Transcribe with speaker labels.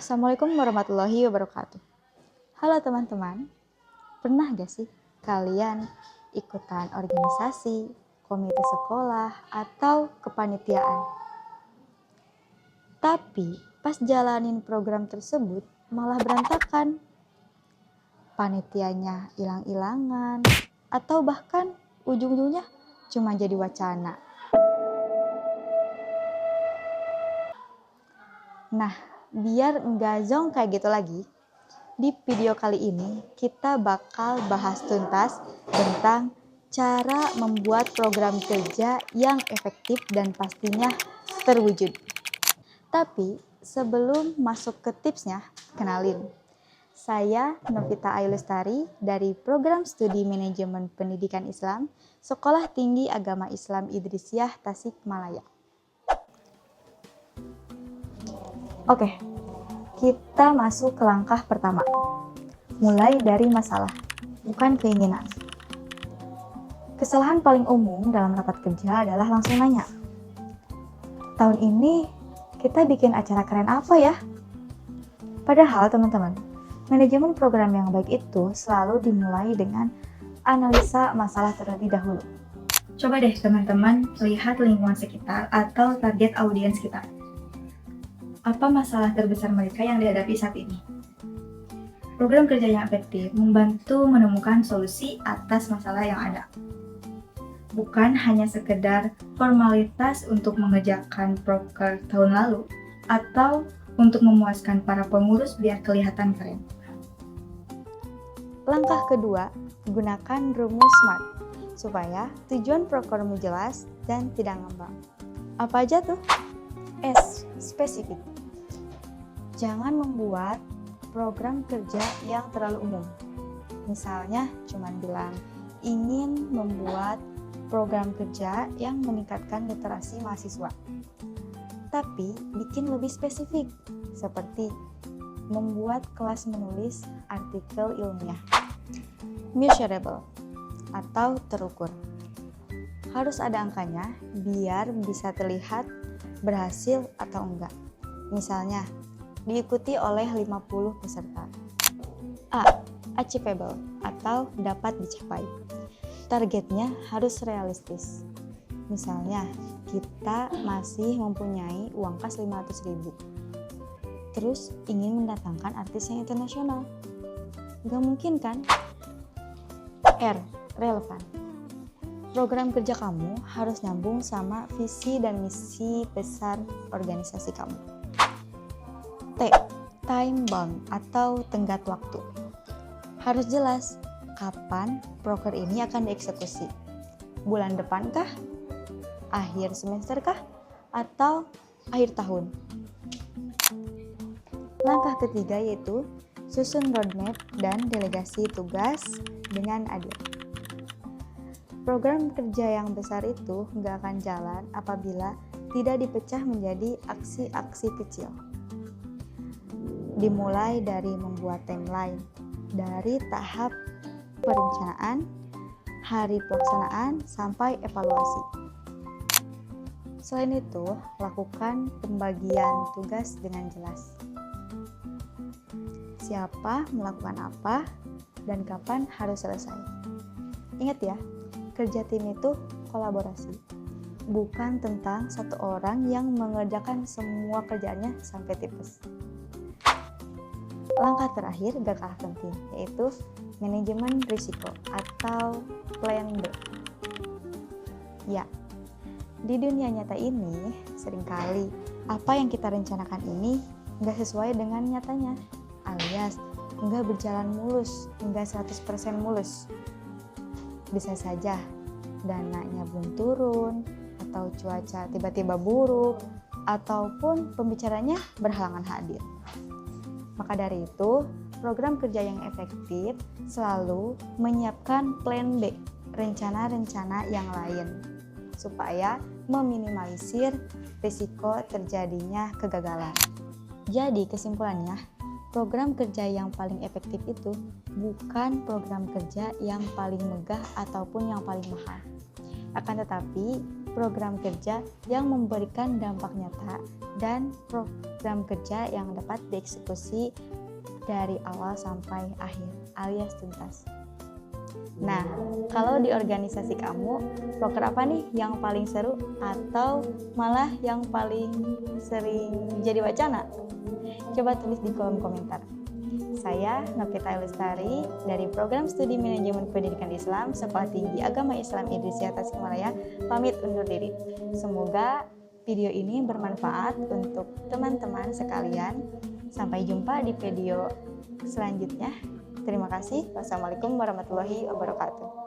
Speaker 1: Assalamualaikum warahmatullahi wabarakatuh. Halo teman-teman, pernah gak sih kalian ikutan organisasi, komite sekolah, atau kepanitiaan? Tapi pas jalanin program tersebut malah berantakan. Panitianya hilang-hilangan, atau bahkan ujung-ujungnya cuma jadi wacana. Nah, biar nggak zonk kayak gitu lagi, di video kali ini kita bakal bahas tuntas tentang cara membuat program kerja yang efektif dan pastinya terwujud. Tapi sebelum masuk ke tipsnya, kenalin. Saya Novita Ayulestari dari Program Studi Manajemen Pendidikan Islam, Sekolah Tinggi Agama Islam Idrisyah Tasikmalaya. Oke, kita masuk ke langkah pertama. Mulai dari masalah, bukan keinginan. Kesalahan paling umum dalam rapat kerja adalah langsung nanya. Tahun ini kita bikin acara keren apa ya? Padahal teman-teman, manajemen program yang baik itu selalu dimulai dengan analisa masalah terlebih dahulu. Coba deh teman-teman lihat lingkungan sekitar atau target audiens kita. Apa masalah terbesar mereka yang dihadapi saat ini? Program kerja yang efektif membantu menemukan solusi atas masalah yang ada. Bukan hanya sekedar formalitas untuk mengerjakan proker tahun lalu atau untuk memuaskan para pengurus biar kelihatan keren. Langkah kedua, gunakan rumus SMART supaya tujuan prokermu jelas dan tidak ngambang. Apa aja tuh? S. Spesifik. Jangan membuat program kerja yang terlalu umum. Misalnya cuma bilang ingin membuat program kerja yang meningkatkan literasi mahasiswa. Tapi bikin lebih spesifik, seperti membuat kelas menulis artikel ilmiah. Measurable atau terukur. Harus ada angkanya biar bisa terlihat berhasil atau enggak. Misalnya, diikuti oleh 50 peserta. A. Achievable atau dapat dicapai. Targetnya harus realistis. Misalnya, kita masih mempunyai uang kas 500.000. Terus ingin mendatangkan artis yang internasional. Gak mungkin kan? R. Relevan. Program kerja kamu harus nyambung sama visi dan misi besar organisasi kamu. T. Time bound atau tenggat waktu. Harus jelas kapan proker ini akan dieksekusi. Bulan depan kah? Akhir semester kah? Atau akhir tahun? Langkah ketiga yaitu susun roadmap dan delegasi tugas dengan adil. Program kerja yang besar itu nggak akan jalan apabila tidak dipecah menjadi aksi-aksi kecil. Dimulai dari membuat timeline, dari tahap perencanaan, hari pelaksanaan, sampai evaluasi. Selain itu, lakukan pembagian tugas dengan jelas. Siapa melakukan apa dan kapan harus selesai. Ingat ya, kerja tim itu kolaborasi, bukan tentang satu orang yang mengerjakan semua kerjaannya sampai tipes. Langkah terakhir gak kalah penting, yaitu manajemen risiko atau plan B. Ya, di dunia nyata ini seringkali apa yang kita rencanakan ini gak sesuai dengan nyatanya, alias gak berjalan mulus, gak 100% mulus. Bisa saja dananya belum turun, atau cuaca tiba-tiba buruk, ataupun pembicaranya berhalangan hadir. Maka dari itu, program kerja yang efektif selalu menyiapkan plan B, rencana-rencana yang lain, supaya meminimalisir risiko terjadinya kegagalan. Jadi kesimpulannya, program kerja yang paling efektif itu bukan program kerja yang paling megah ataupun yang paling mahal. Akan tetapi, program kerja yang memberikan dampak nyata dan program kerja yang dapat dieksekusi dari awal sampai akhir alias tuntas. Nah, kalau di organisasi kamu, proker apa nih yang paling seru atau malah yang paling sering jadi wacana? Coba tulis di kolom komentar. Saya Novita Lestari dari Program Studi Manajemen Pendidikan Islam Sekolah Tinggi Agama Islam Idrisyah Tasikmalaya pamit undur diri. Semoga video ini bermanfaat untuk teman-teman sekalian. Sampai jumpa di video selanjutnya. Terima kasih. Wassalamualaikum warahmatullahi wabarakatuh.